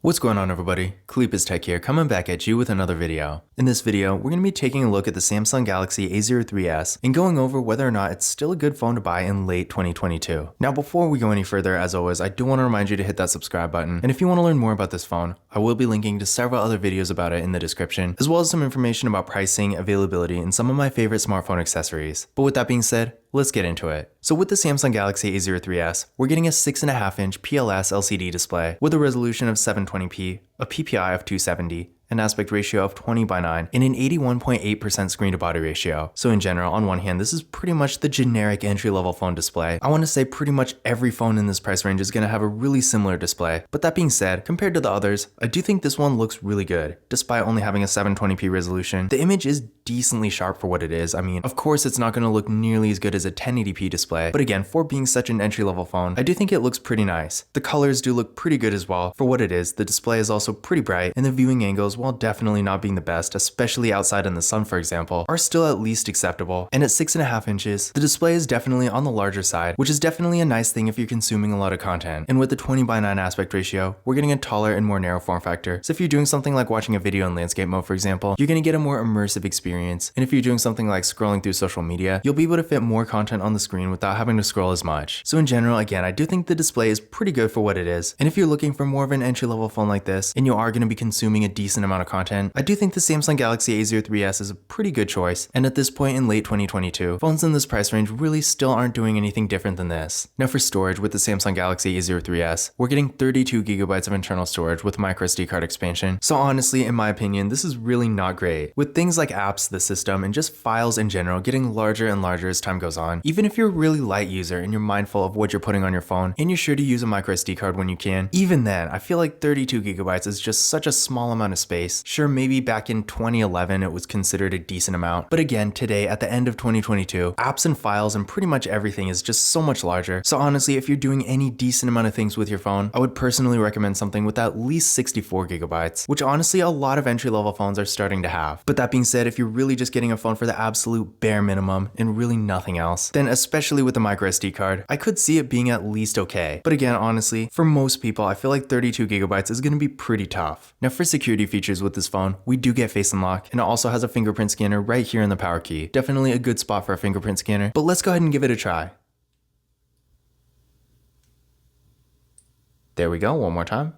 What's going on, everybody? Khalipa's Tech here, coming back at you with another video. In this video, we're going to be taking a look at the Samsung Galaxy A03s and going over whether or not it's still a good phone to buy in late 2022. Now, before we go any further, as always, I do want to remind you to hit that subscribe button. And if you want to learn more about this phone, I will be linking to several other videos about it in the description, as well as some information about pricing, availability, and some of my favorite smartphone accessories. But with that being said, let's get into it. So with the Samsung Galaxy A03s, we're getting a 6.5-inch PLS LCD display with a resolution of 720p, a PPI of 270, an aspect ratio of 20:9, and an 81.8% screen to body ratio. So in general, on one hand, this is pretty much the generic entry-level phone display. I want to say pretty much every phone in this price range is going to have a really similar display. But that being said, compared to the others, I do think this one looks really good. Despite only having a 720p resolution, the image is decently sharp for what it is. I mean, of course it's not going to look nearly as good as a 1080p display, but again, for being such an entry-level phone, I do think it looks pretty nice. The colors do look pretty good as well. For what it is, the display is also pretty bright, and the viewing angles, while definitely not being the best, especially outside in the sun for example, are still at least acceptable. And at 6.5 inches, the display is definitely on the larger side, which is definitely a nice thing if you're consuming a lot of content. And with the 20:9 aspect ratio, we're getting a taller and more narrow form factor. So if you're doing something like watching a video in landscape mode for example, you're going to get a more immersive experience. And if you're doing something like scrolling through social media, you'll be able to fit more content on the screen without having to scroll as much. So in general, again, I do think the display is pretty good for what it is. And if you're looking for more of an entry-level phone like this, and you are going to be consuming a decent amount of content, I do think the Samsung Galaxy A03s is a pretty good choice. And at this point in late 2022, phones in this price range really still aren't doing anything different than this. Now for storage, with the Samsung Galaxy A03s, we're getting 32GB of internal storage with microSD card expansion. So honestly, in my opinion, this is really not great. With things like apps, the system, and just files in general getting larger and larger as time goes on, even if you're a really light user and you're mindful of what you're putting on your phone, and you're sure to use a microSD card when you can, even then, I feel like 32GB is just such a small amount of space. Sure, maybe back in 2011 it was considered a decent amount, but again, today at the end of 2022, apps and files and pretty much everything is just so much larger. So honestly, if you're doing any decent amount of things with your phone, I would personally recommend something with at least 64GB, which honestly a lot of entry-level phones are starting to have. But that being said, if you're really just getting a phone for the absolute bare minimum and really nothing else, then especially with the microSD card, I could see it being at least okay. But again, honestly, for most people, I feel like 32GB is going to be pretty tough. Now for security features with this phone, we do get Face Unlock, and it also has a fingerprint scanner right here in the power key. Definitely a good spot for a fingerprint scanner, but let's go ahead and give it a try. There we go, one more time.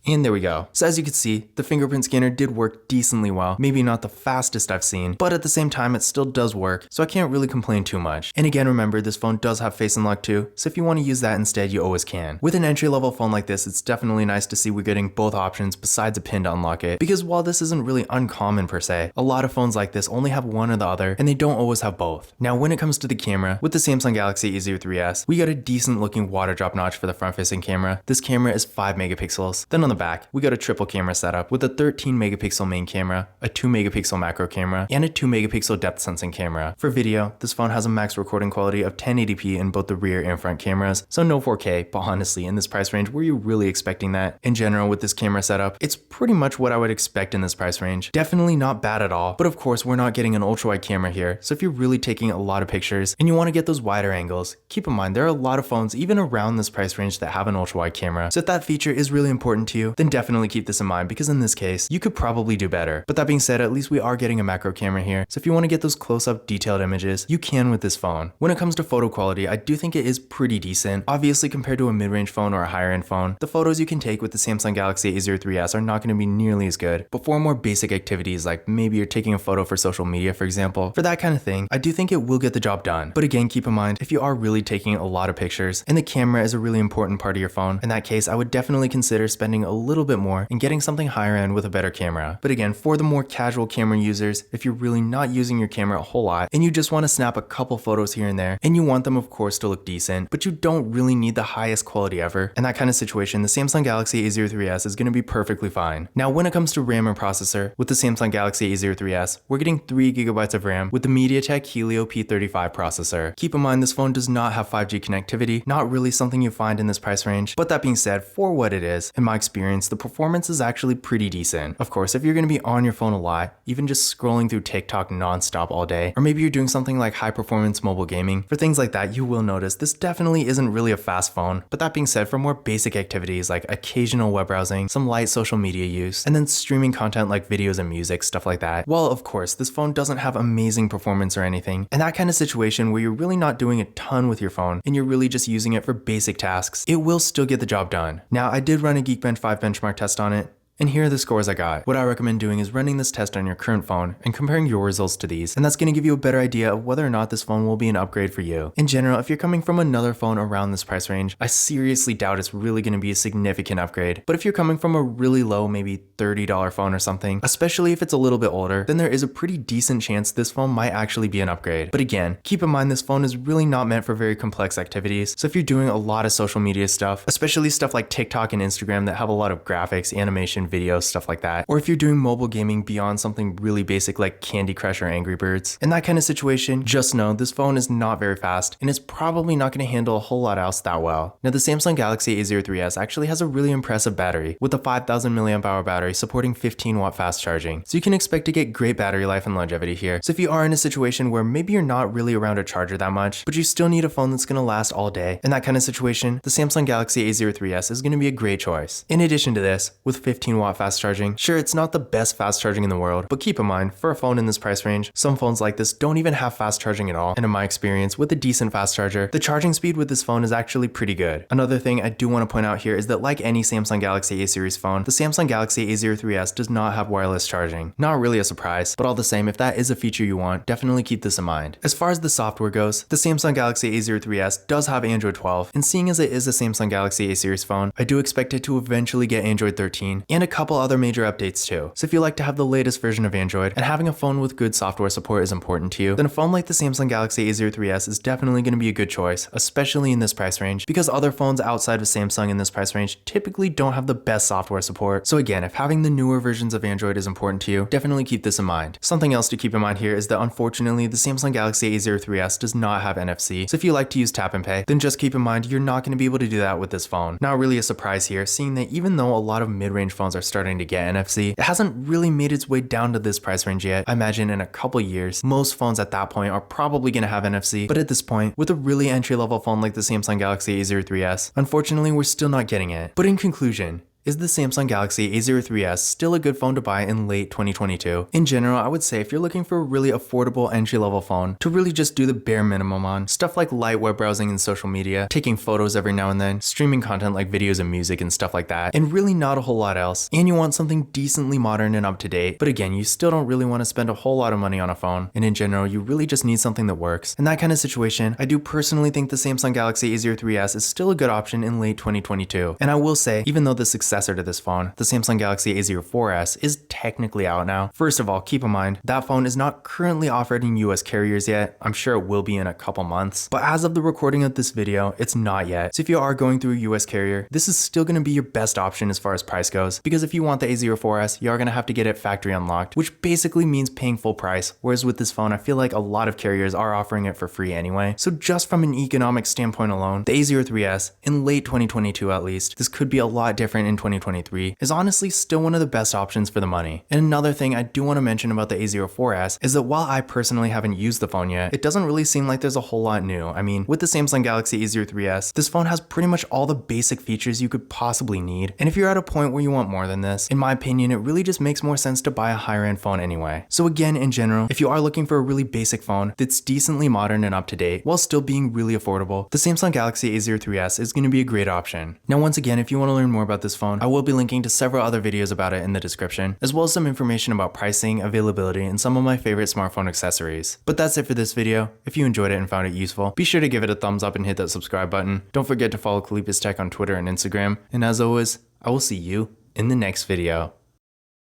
And there we go. So as you can see, the fingerprint scanner did work decently well. Maybe not the fastest I've seen, but at the same time, it still does work, so I can't really complain too much. And again, remember, this phone does have Face Unlock too, so if you want to use that instead, you always can. With an entry-level phone like this, it's definitely nice to see we're getting both options besides a pin to unlock it, because while this isn't really uncommon per se, a lot of phones like this only have one or the other, and they don't always have both. Now, when it comes to the camera, with the Samsung Galaxy A03s, we got a decent looking water drop notch for the front-facing camera. This camera is 5 megapixels. Then on the back, we got a triple camera setup with a 13 megapixel main camera, a 2 megapixel macro camera, and a 2 megapixel depth sensing camera. For video, this phone has a max recording quality of 1080p in both the rear and front cameras, so no 4K, but honestly, in this price range, were you really expecting that? In general, with this camera setup, it's pretty much what I would expect in this price range. Definitely not bad at all, but of course, we're not getting an ultra wide camera here, so if you're really taking a lot of pictures and you want to get those wider angles, keep in mind there are a lot of phones even around this price range that have an ultra wide camera, so if that feature is really important to you, then definitely keep this in mind, because in this case, you could probably do better. But that being said, at least we are getting a macro camera here, so if you want to get those close-up detailed images, you can with this phone. When it comes to photo quality, I do think it is pretty decent. Obviously, compared to a mid-range phone or a higher-end phone, the photos you can take with the Samsung Galaxy A03s are not going to be nearly as good. But for more basic activities, like maybe you're taking a photo for social media, for example, for that kind of thing, I do think it will get the job done. But again, keep in mind, if you are really taking a lot of pictures, and the camera is a really important part of your phone, in that case, I would definitely consider spending a little bit more and getting something higher end with a better camera. But again, for the more casual camera users, if you're really not using your camera a whole lot and you just want to snap a couple photos here and there, and you want them of course to look decent, but you don't really need the highest quality ever, in that kind of situation, the Samsung Galaxy A03s is going to be perfectly fine. Now when it comes to RAM and processor, with the Samsung Galaxy A03s, we're getting 3GB of RAM with the MediaTek Helio P35 processor. Keep in mind this phone does not have 5G connectivity, not really something you find in this price range, but that being said, for what it is, in my experience, experience, the performance is actually pretty decent. Of course, if you're going to be on your phone a lot, even just scrolling through TikTok nonstop all day, or maybe you're doing something like high performance mobile gaming, for things like that, you will notice this definitely isn't really a fast phone. But that being said, for more basic activities like occasional web browsing, some light social media use, and then streaming content like videos and music, stuff like that, well, of course, this phone doesn't have amazing performance or anything. And that kind of situation where you're really not doing a ton with your phone and you're really just using it for basic tasks, it will still get the job done. Now, I did run a Geekbench 5 benchmark test on it, and here are the scores I got. What I recommend doing is running this test on your current phone and comparing your results to these, and that's going to give you a better idea of whether or not this phone will be an upgrade for you. In general, if you're coming from another phone around this price range, I seriously doubt it's really going to be a significant upgrade. But if you're coming from a really low, maybe $30 phone or something, especially if it's a little bit older, then there is a pretty decent chance this phone might actually be an upgrade. But again, keep in mind this phone is really not meant for very complex activities, so if you're doing a lot of social media stuff, especially stuff like TikTok and Instagram that have a lot of graphics, animation, videos, stuff like that, or if you're doing mobile gaming beyond something really basic like Candy Crush or Angry Birds, in that kind of situation, just know this phone is not very fast and it's probably not going to handle a whole lot else that well. Now, the Samsung Galaxy A03s actually has a really impressive battery with a 5000 mAh battery supporting 15-watt fast charging, so you can expect to get great battery life and longevity here. So if you are in a situation where maybe you're not really around a charger that much, but you still need a phone that's going to last all day, in that kind of situation, the Samsung Galaxy A03s is going to be a great choice. In addition to this, with 15-watt fast charging, sure, it's not the best fast charging in the world, but keep in mind, for a phone in this price range, some phones like this don't even have fast charging at all, and in my experience, with a decent fast charger, the charging speed with this phone is actually pretty good. Another thing I do want to point out here is that like any Samsung Galaxy A series phone, the Samsung Galaxy A03s does not have wireless charging. Not really a surprise, but all the same, if that is a feature you want, definitely keep this in mind. As far as the software goes, the Samsung Galaxy A03s does have Android 12, and seeing as it is a Samsung Galaxy A series phone, I do expect it to eventually get Android 13, and a couple other major updates too. So if you like to have the latest version of Android and having a phone with good software support is important to you, then a phone like the Samsung Galaxy A03s is definitely going to be a good choice, especially in this price range, because other phones outside of Samsung in this price range typically don't have the best software support. So again, if having the newer versions of Android is important to you, definitely keep this in mind. Something else to keep in mind here is that unfortunately the Samsung Galaxy A03s does not have NFC, so if you like to use tap and pay, then just keep in mind you're not going to be able to do that with this phone. Not really a surprise here, seeing that even though a lot of mid-range phones are starting to get NFC, it hasn't really made its way down to this price range yet. I imagine in a couple years, most phones at that point are probably going to have NFC, but at this point, with a really entry-level phone like the Samsung Galaxy A03s, unfortunately we're still not getting it. But in conclusion, is the Samsung Galaxy A03s still a good phone to buy in late 2022? In general, I would say if you're looking for a really affordable entry-level phone to really just do the bare minimum on, stuff like light web browsing and social media, taking photos every now and then, streaming content like videos and music and stuff like that, and really not a whole lot else, and you want something decently modern and up to date, but again, you still don't really want to spend a whole lot of money on a phone, and in general, you really just need something that works. In that kind of situation, I do personally think the Samsung Galaxy A03s is still a good option in late 2022, and I will say, even though the successor to this phone, the Samsung Galaxy A04s, is technically out now. First of all, keep in mind, that phone is not currently offered in US carriers yet. I'm sure it will be in a couple months, but as of the recording of this video, it's not yet. So if you are going through a US carrier, this is still going to be your best option as far as price goes, because if you want the A04s, you are going to have to get it factory unlocked, which basically means paying full price, whereas with this phone, I feel like a lot of carriers are offering it for free anyway. So just from an economic standpoint alone, the A03s, in late 2022 at least, this could be a lot different in 2023, is honestly still one of the best options for the money. And another thing I do want to mention about the A04s is that while I personally haven't used the phone yet, it doesn't really seem like there's a whole lot new. I mean, with the Samsung Galaxy A03s, this phone has pretty much all the basic features you could possibly need. And if you're at a point where you want more than this, in my opinion, it really just makes more sense to buy a higher end phone anyway. So again, in general, if you are looking for a really basic phone that's decently modern and up to date while still being really affordable, the Samsung Galaxy A03s is going to be a great option. Now, once again, if you want to learn more about this phone, I will be linking to several other videos about it in the description, as well as some information about pricing, availability, and some of my favorite smartphone accessories. But that's it for this video. If you enjoyed it and found it useful, be sure to give it a thumbs up and hit that subscribe button. Don't forget to follow Kalipis Tech on Twitter and Instagram, and as always, I will see you in the next video.